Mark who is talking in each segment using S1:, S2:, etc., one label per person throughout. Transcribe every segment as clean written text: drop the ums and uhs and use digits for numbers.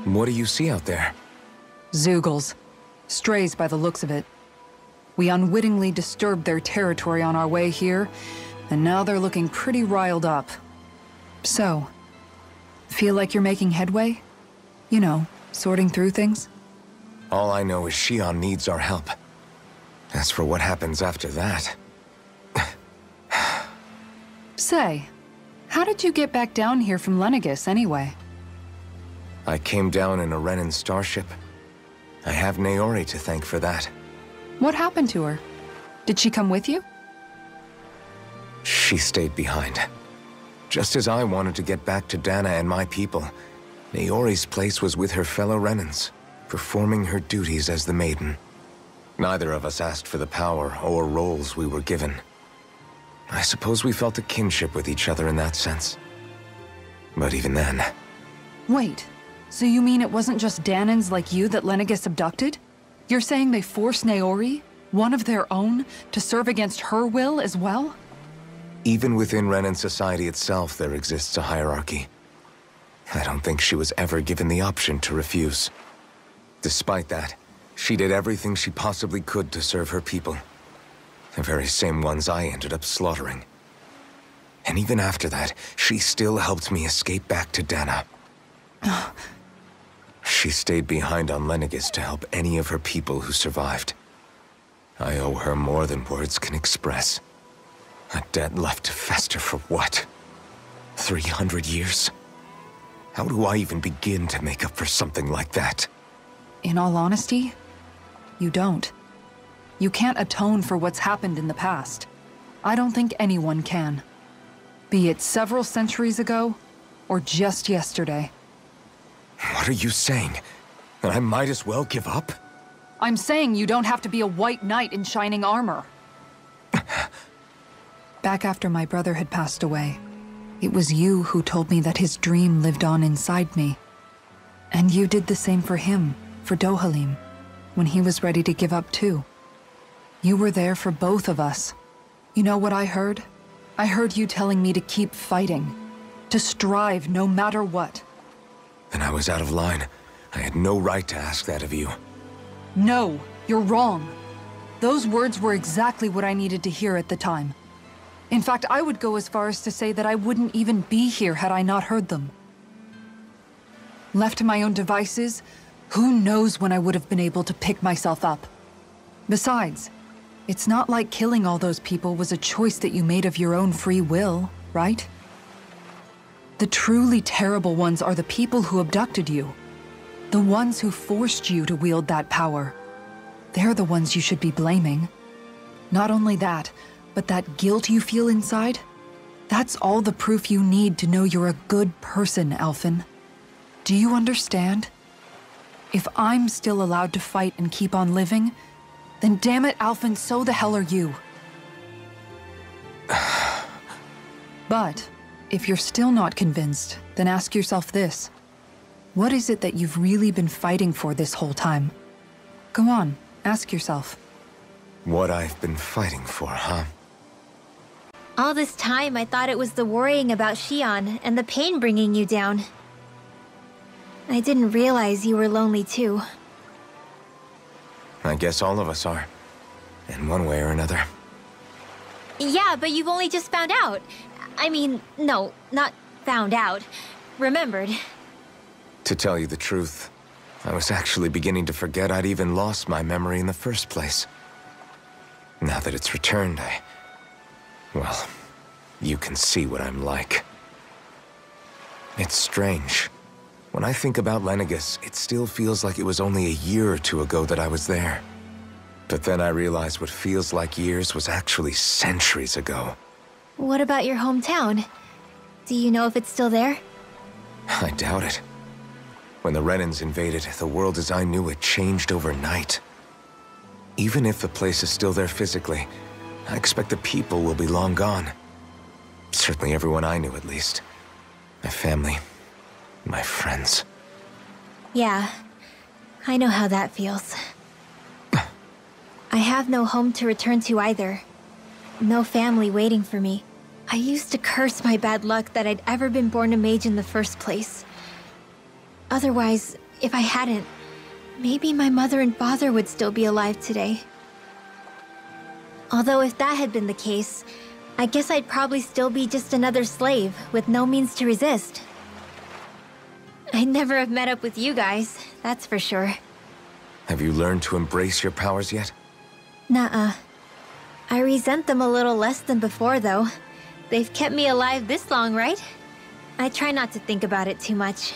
S1: What do you see out there?
S2: Zeugles. Strays by the looks of it. We unwittingly disturbed their territory on our way here, and now they're looking pretty riled up. So, feel like you're making headway? You know, sorting through things?
S1: All I know is Shion needs our help. As for what happens after that...
S2: Say, how did you get back down here from Lenegis anyway?
S1: I came down in a Renan starship. I have Naori to thank for that.
S2: What happened to her? Did she come with you?
S1: She stayed behind. Just as I wanted to get back to Dana and my people, Naori's place was with her fellow Renans, performing her duties as the Maiden. Neither of us asked for the power or roles we were given. I suppose we felt a kinship with each other in that sense. But even then...
S2: Wait, so you mean it wasn't just Danans like you that Lenegis abducted? You're saying they forced Naori, one of their own, to serve against her will as well?
S1: Even within Renan society itself, there exists a hierarchy. I don't think she was ever given the option to refuse. Despite that, she did everything she possibly could to serve her people. The very same ones I ended up slaughtering. And even after that, she still helped me escape back to Dana. She stayed behind on Lenegis to help any of her people who survived. I owe her more than words can express. A debt left to fester for what? 300 years? How do I even begin to make up for something like that?
S2: In all honesty, you don't. You can't atone for what's happened in the past. I don't think anyone can. Be it several centuries ago, or just yesterday.
S1: What are you saying? That I might as well give up?
S2: I'm saying you don't have to be a white knight in shining armor. Back after my brother had passed away, it was you who told me that his dream lived on inside me. And you did the same for him, for Dohalim, when he was ready to give up too. You were there for both of us. You know what I heard? I heard you telling me to keep fighting, to strive no matter what.
S1: Then I was out of line. I had no right to ask that of you.
S2: No, you're wrong. Those words were exactly what I needed to hear at the time. In fact, I would go as far as to say that I wouldn't even be here had I not heard them. Left to my own devices, who knows when I would have been able to pick myself up. Besides, it's not like killing all those people was a choice that you made of your own free will, right? The truly terrible ones are the people who abducted you. The ones who forced you to wield that power. They're the ones you should be blaming. Not only that, but that guilt you feel inside, that's all the proof you need to know you're a good person, Alphen. Do you understand? If I'm still allowed to fight and keep on living, then damn it, Alphen, so the hell are you. But, if you're still not convinced, then ask yourself this. What is it that you've really been fighting for this whole time? Go on, ask yourself.
S1: What I've been fighting for, huh?
S3: All this time, I thought it was the worrying about Shion and the pain bringing you down. I didn't realize you were lonely too.
S1: I guess all of us are. In one way or another.
S3: Yeah, but you've only just found out. I mean, no, not found out. Remembered.
S1: To tell you the truth, I was actually beginning to forget I'd even lost my memory in the first place. Now that it's returned, well, you can see what I'm like. It's strange. When I think about Lenegis, it still feels like it was only a year or two ago that I was there. But then I realized what feels like years was actually centuries ago.
S3: What about your hometown? Do you know if it's still there?
S1: I doubt it. When the Renans invaded, the world as I knew it changed overnight. Even if the place is still there physically, I expect the people will be long gone. Certainly everyone I knew, at least. My family, my friends.
S3: Yeah, I know how that feels. I have no home to return to either. No family waiting for me. I used to curse my bad luck that I'd ever been born a mage in the first place. Otherwise, If I hadn't, maybe my mother and father would still be alive today. Although if that had been the case, I guess I'd probably still be just another slave with no means to resist. I'd never have met up with you guys, that's for sure.
S1: Have you learned to embrace your powers yet?
S3: Nuh-uh. I resent them a little less than before, though. They've kept me alive this long, right? I try not to think about it too much.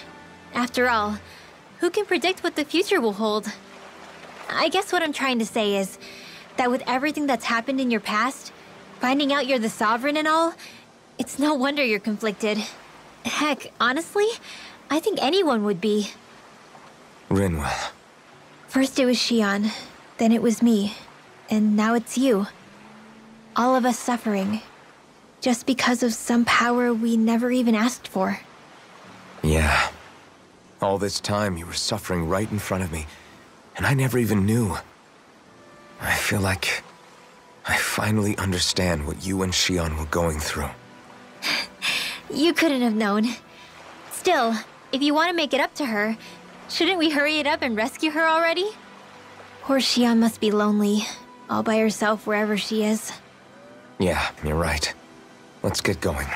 S3: After all, who can predict what the future will hold? I guess what I'm trying to say is that with everything that's happened in your past, finding out you're the Sovereign and all, it's no wonder you're conflicted. Heck, honestly, I think anyone would be.
S1: Rinwell.
S3: First it was Shion, then it was me, and now it's you. All of us suffering, just because of some power we never even asked for.
S1: Yeah. All this time you were suffering right in front of me, and I never even knew. I feel like I finally understand what you and Shion were going through.
S3: You couldn't have known. Still, if you want to make it up to her, shouldn't we hurry it up and rescue her already? Poor Shion must be lonely, all by herself wherever she is.
S1: Yeah, you're right. Let's get going.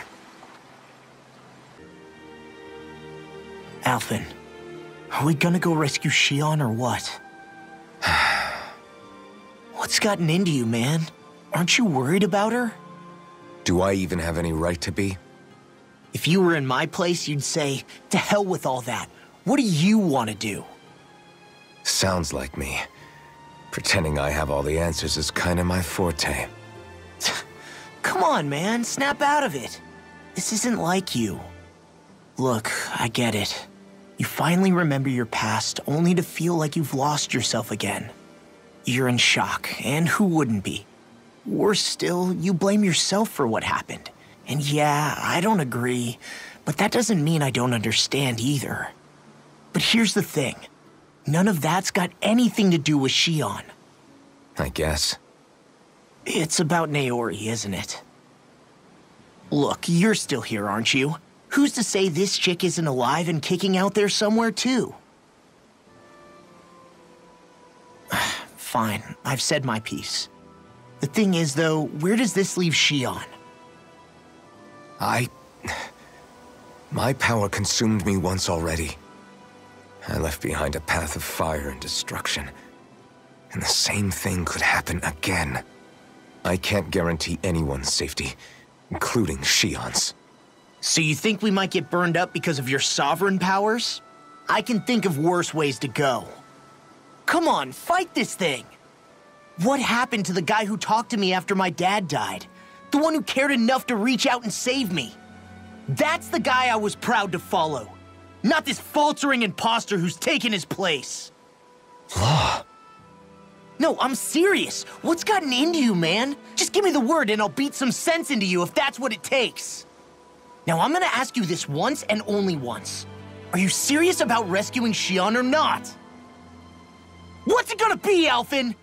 S4: Alphen, are we gonna go rescue Shion or what? What's gotten into you, man? Aren't you worried about her?
S1: Do I even have any right to be?
S4: If you were in my place, you'd say, to hell with all that. What do you want to do?
S1: Sounds like me. Pretending I have all the answers is kind of my forte.
S4: Come on, man, snap out of it. This isn't like you. Look, I get it. You finally remember your past, only to feel like you've lost yourself again. You're in shock, and who wouldn't be? Worse still, you blame yourself for what happened. And yeah, I don't agree, but that doesn't mean I don't understand either. But here's the thing. None of that's got anything to do with Shion.
S1: I guess.
S4: It's about Naori, isn't it? Look, you're still here, aren't you? Who's to say this chick isn't alive and kicking out there somewhere, too? Fine, I've said my piece. The thing is, though, where does this leave Shion?
S1: My power consumed me once already. I left behind a path of fire and destruction. And the same thing could happen again. I can't guarantee anyone's safety, including Shion's.
S4: So you think we might get burned up because of your sovereign powers? I can think of worse ways to go. Come on, fight this thing! What happened to the guy who talked to me after my dad died? The one who cared enough to reach out and save me? That's the guy I was proud to follow. Not this faltering imposter who's taken his place.
S1: Law.
S4: No, I'm serious. What's gotten into you, man? Just give me the word and I'll beat some sense into you if that's what it takes. Now, I'm gonna ask you this once and only once. Are you serious about rescuing Shion or not? What's it gonna be, Alphen?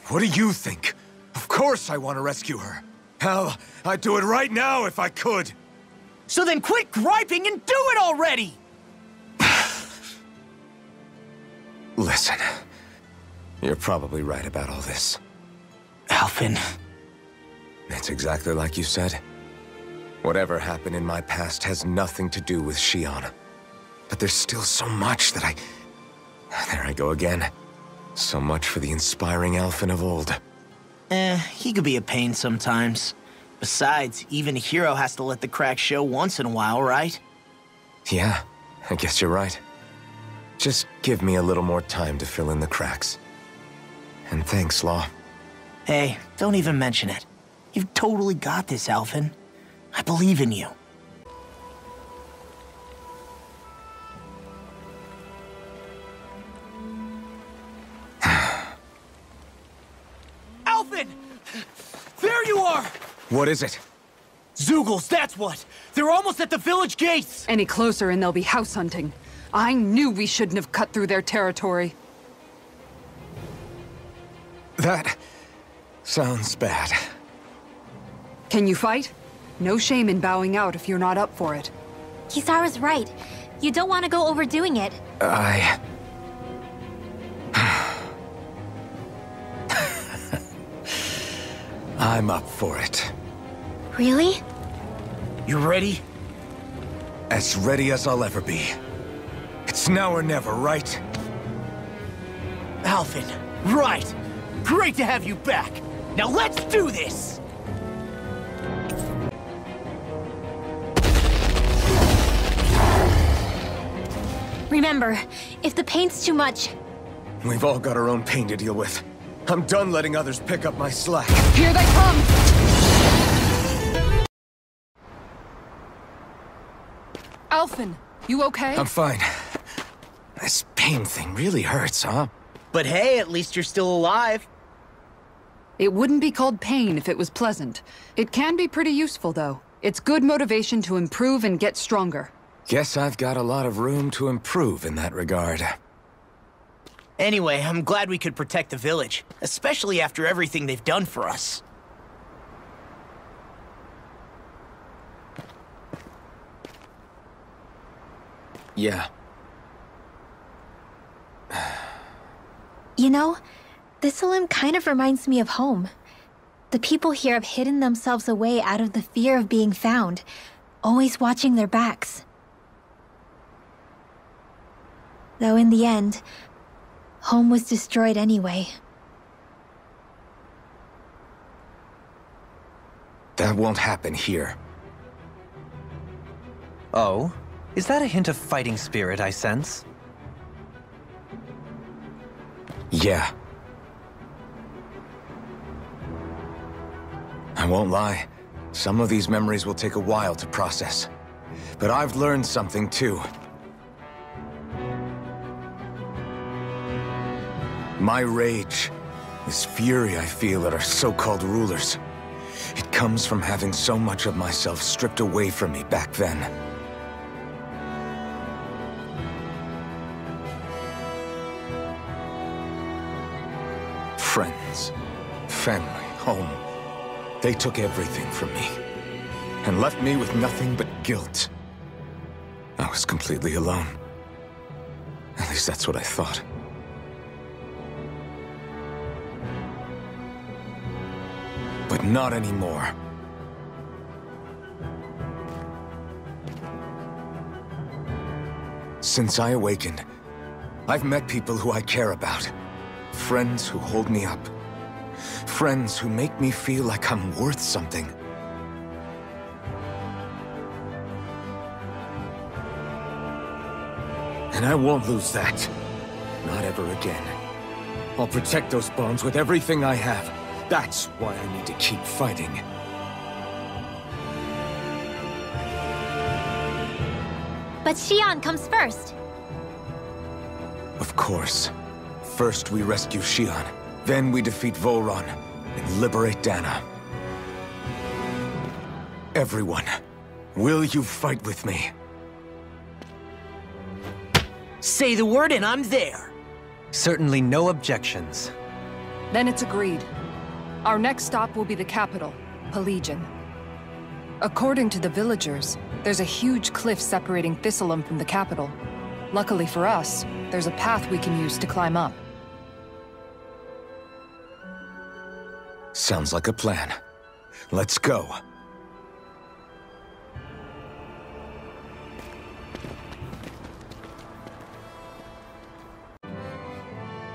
S1: What do you think? Of course I want to rescue her. Hell, I'd do it right now if I could.
S4: So then quit griping and do it already!
S1: Listen, you're probably right about all this.
S4: Alphen.
S1: It's exactly like you said. Whatever happened in my past has nothing to do with Shion. But there's still so much that There I go again. So much for the inspiring Alphen of old.
S4: He could be a pain sometimes. Besides, even a hero has to let the cracks show once in a while, right?
S1: Yeah, I guess you're right. Just give me a little more time to fill in the cracks. And thanks, Law.
S4: Hey, don't even mention it. You've totally got this, Alphen. I believe in you. Alphen! There you are!
S1: What is it?
S4: Zeugles, that's what! They're almost at the village gates!
S2: Any closer and they'll be house hunting. I knew we shouldn't have cut through their territory.
S1: That sounds bad.
S2: Can you fight? No shame in bowing out if you're not up for it.
S3: Kisara's right. You don't want to go overdoing it.
S1: I'm up for it.
S3: Really?
S4: You ready?
S1: As ready as I'll ever be. It's now or never, right?
S4: Alvin, right! Great to have you back! Now let's do this!
S3: Remember, if the pain's too much...
S1: We've all got our own pain to deal with. I'm done letting others pick up my slack.
S2: Here they come! Alphen, you okay?
S1: I'm fine. This pain thing really hurts, huh?
S4: But hey, at least you're still alive.
S2: It wouldn't be called pain if it was pleasant. It can be pretty useful, though. It's good motivation to improve and get stronger.
S1: Guess I've got a lot of room to improve in that regard.
S4: Anyway, I'm glad we could protect the village, especially after everything they've done for us.
S1: Yeah.
S3: You know, Bicsum kind of reminds me of home. The people here have hidden themselves away out of the fear of being found, always watching their backs. Though in the end, home was destroyed anyway.
S1: That won't happen here.
S5: Oh? Is that a hint of fighting spirit I sense?
S1: Yeah. I won't lie. Some of these memories will take a while to process. But I've learned something too. My rage, this fury I feel at our so-called rulers, it comes from having so much of myself stripped away from me back then. Friends, family, home. They took everything from me, and left me with nothing but guilt. I was completely alone. At least that's what I thought. But not anymore. Since I awakened, I've met people who I care about. Friends who hold me up. Friends who make me feel like I'm worth something. And I won't lose that. Not ever again. I'll protect those bonds with everything I have. That's why I need to keep fighting.
S3: But Xion comes first.
S1: Of course. First we rescue Xion, then we defeat Volron and liberate Dana. Everyone, will you fight with me?
S4: Say the word and I'm there.
S5: Certainly no objections.
S2: Then it's agreed. Our next stop will be the capital, Pelegion. According to the villagers, there's a huge cliff separating Bicsum from the capital. Luckily for us, there's a path we can use to climb up.
S1: Sounds like a plan. Let's go.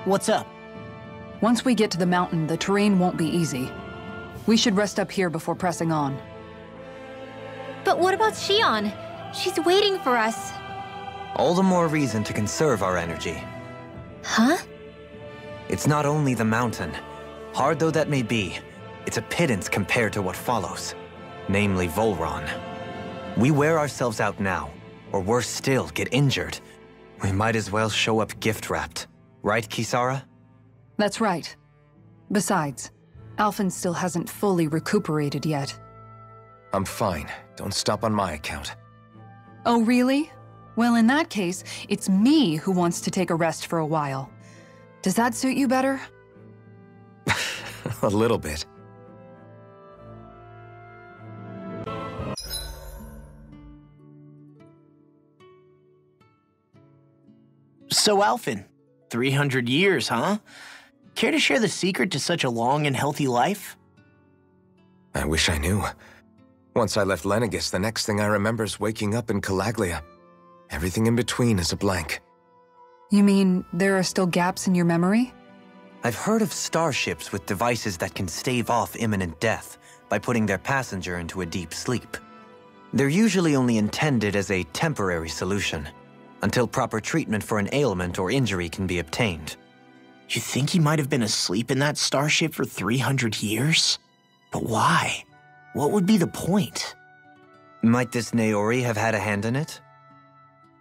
S4: What's up?
S2: Once we get to the mountain, the terrain won't be easy. We should rest up here before pressing on.
S3: But what about Xion? She's waiting for us.
S5: All the more reason to conserve our energy.
S3: Huh?
S5: It's not only the mountain. Hard though that may be, it's a pittance compared to what follows. Namely Volron. We wear ourselves out now, or worse still, get injured. We might as well show up gift-wrapped. Right, Kisara?
S2: That's right. Besides, Alphen still hasn't fully recuperated yet.
S1: I'm fine. Don't stop on my account.
S2: Oh, really? Well, in that case, it's me who wants to take a rest for a while. Does that suit you better?
S1: A little bit.
S4: So, Alphen, 300 years, huh? Care to share the secret to such a long and healthy life?
S1: I wish I knew. Once I left Lenegis, the next thing I remember is waking up in Calaglia. Everything in between is a blank.
S2: You mean there are still gaps in your memory?
S5: I've heard of starships with devices that can stave off imminent death by putting their passenger into a deep sleep. They're usually only intended as a temporary solution, until proper treatment for an ailment or injury can be obtained.
S4: You think he might have been asleep in that starship for 300 years? But why? What would be the point?
S5: Might this Naori have had a hand in it?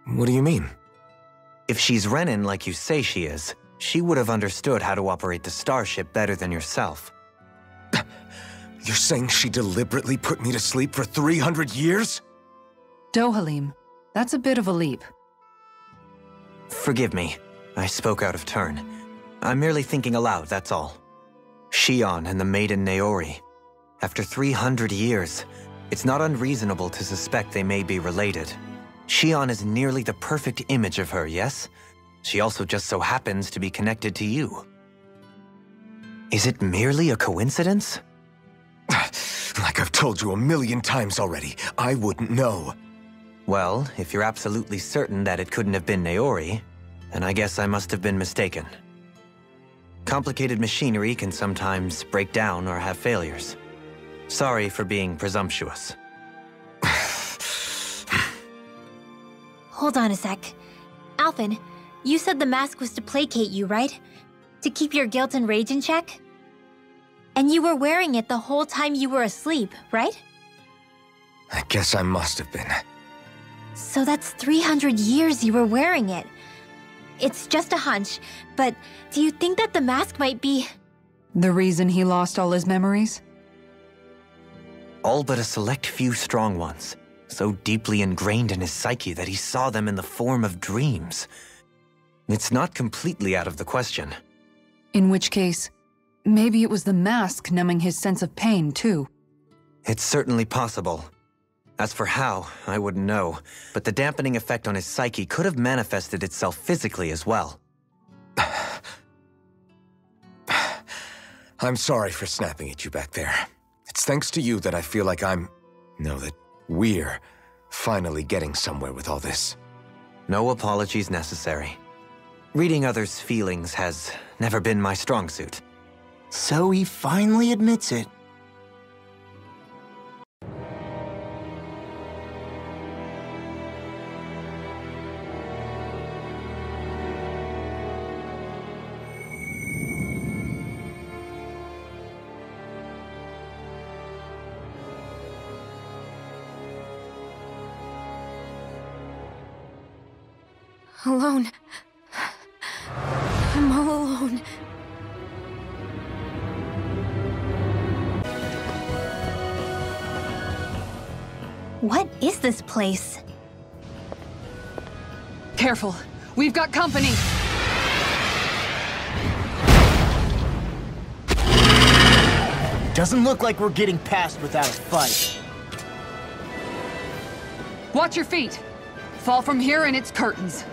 S1: What do you mean?
S5: If she's Renin like you say she is, she would have understood how to operate the starship better than yourself.
S1: You're saying she deliberately put me to sleep for 300 years?
S2: Dohalim, that's a bit of a leap.
S5: Forgive me, I spoke out of turn. I'm merely thinking aloud, that's all. Shion and the maiden Naori. After 300 years, it's not unreasonable to suspect they may be related. Shion is nearly the perfect image of her, yes? She also just so happens to be connected to you. Is it merely a coincidence?
S1: Like I've told you 1,000,000 times already, I wouldn't know.
S5: Well, if you're absolutely certain that it couldn't have been Naori, then I guess I must have been mistaken. Complicated machinery can sometimes break down or have failures. Sorry for being presumptuous.
S3: Hold on a sec. Alphen, you said the mask was to placate you, right? To keep your guilt and rage in check? And you were wearing it the whole time you were asleep, right?
S1: I guess I must have been.
S3: So that's 300 years you were wearing it. It's just a hunch, but do you think that the mask might be...
S2: The reason he lost all his memories?
S5: All but a select few strong ones, so deeply ingrained in his psyche that he saw them in the form of dreams. It's not completely out of the question.
S2: In which case, maybe it was the mask numbing his sense of pain, too.
S5: It's certainly possible. As for how, I wouldn't know, but the dampening effect on his psyche could have manifested itself physically as well.
S1: I'm sorry for snapping at you back there. It's thanks to you that I feel like that we're finally getting somewhere with all this.
S5: No apologies necessary. Reading others' feelings has never been my strong suit.
S4: So he finally admits it.
S3: Alone. I'm all alone. What is this place?
S2: Careful, we've got company!
S4: Doesn't look like we're getting past without a fight.
S2: Watch your feet! Fall from here and it's curtains.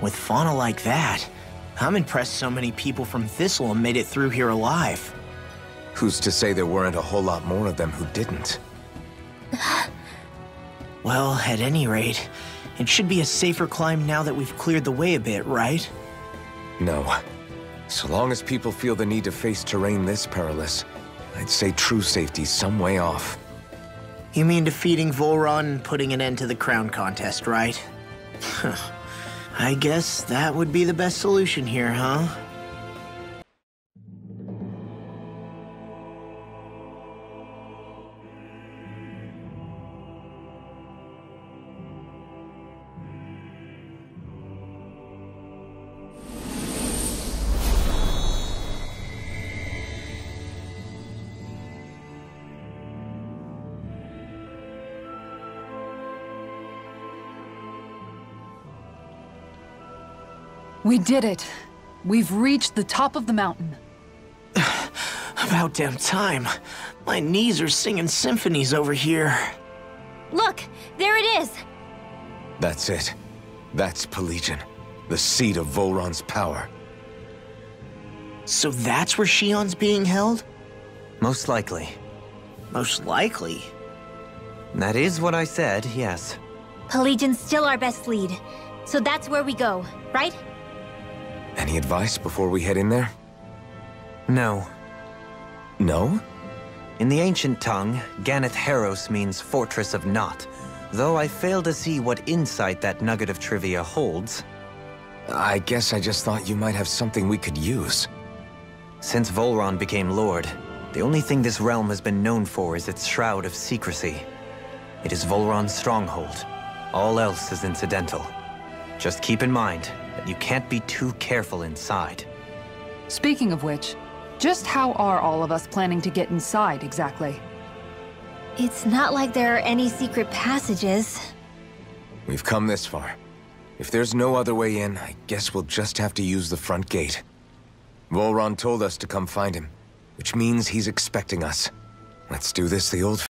S4: With fauna like that, I'm impressed so many people from Thistle made it through here alive.
S1: Who's to say there weren't a whole lot more of them who didn't?
S4: Well, at any rate, it should be a safer climb now that we've cleared the way a bit, right?
S1: No. So long as people feel the need to face terrain this perilous, I'd say true safety's some way off.
S4: You mean defeating Volron and putting an end to the crown contest, right? I guess that would be the best solution here, huh?
S2: We did it. We've reached the top of the mountain.
S4: About damn time. My knees are singing symphonies over here.
S3: Look, there it is.
S1: That's it. That's Pelegion, the seat of Volron's power.
S4: So that's where Shion's being held?
S5: Most likely.
S4: Most likely.
S5: That is what I said, yes.
S3: Pelegion's still our best lead. So that's where we go, right?
S1: Any advice before we head in there?
S5: No.
S1: No?
S5: In the ancient tongue, Ganeth Heros means Fortress of Naught, though I fail to see what insight that nugget of trivia holds.
S1: I guess I just thought you might have something we could use.
S5: Since Volron became Lord, the only thing this realm has been known for is its shroud of secrecy. It is Volron's stronghold. All else is incidental. Just keep in mind that you can't be too careful inside.
S2: Speaking of which, just how are all of us planning to get inside exactly?
S3: It's not like there are any secret passages.
S1: We've come this far. If there's no other way in, I guess we'll just have to use the front gate. Volron told us to come find him, which means he's expecting us. Let's do this the old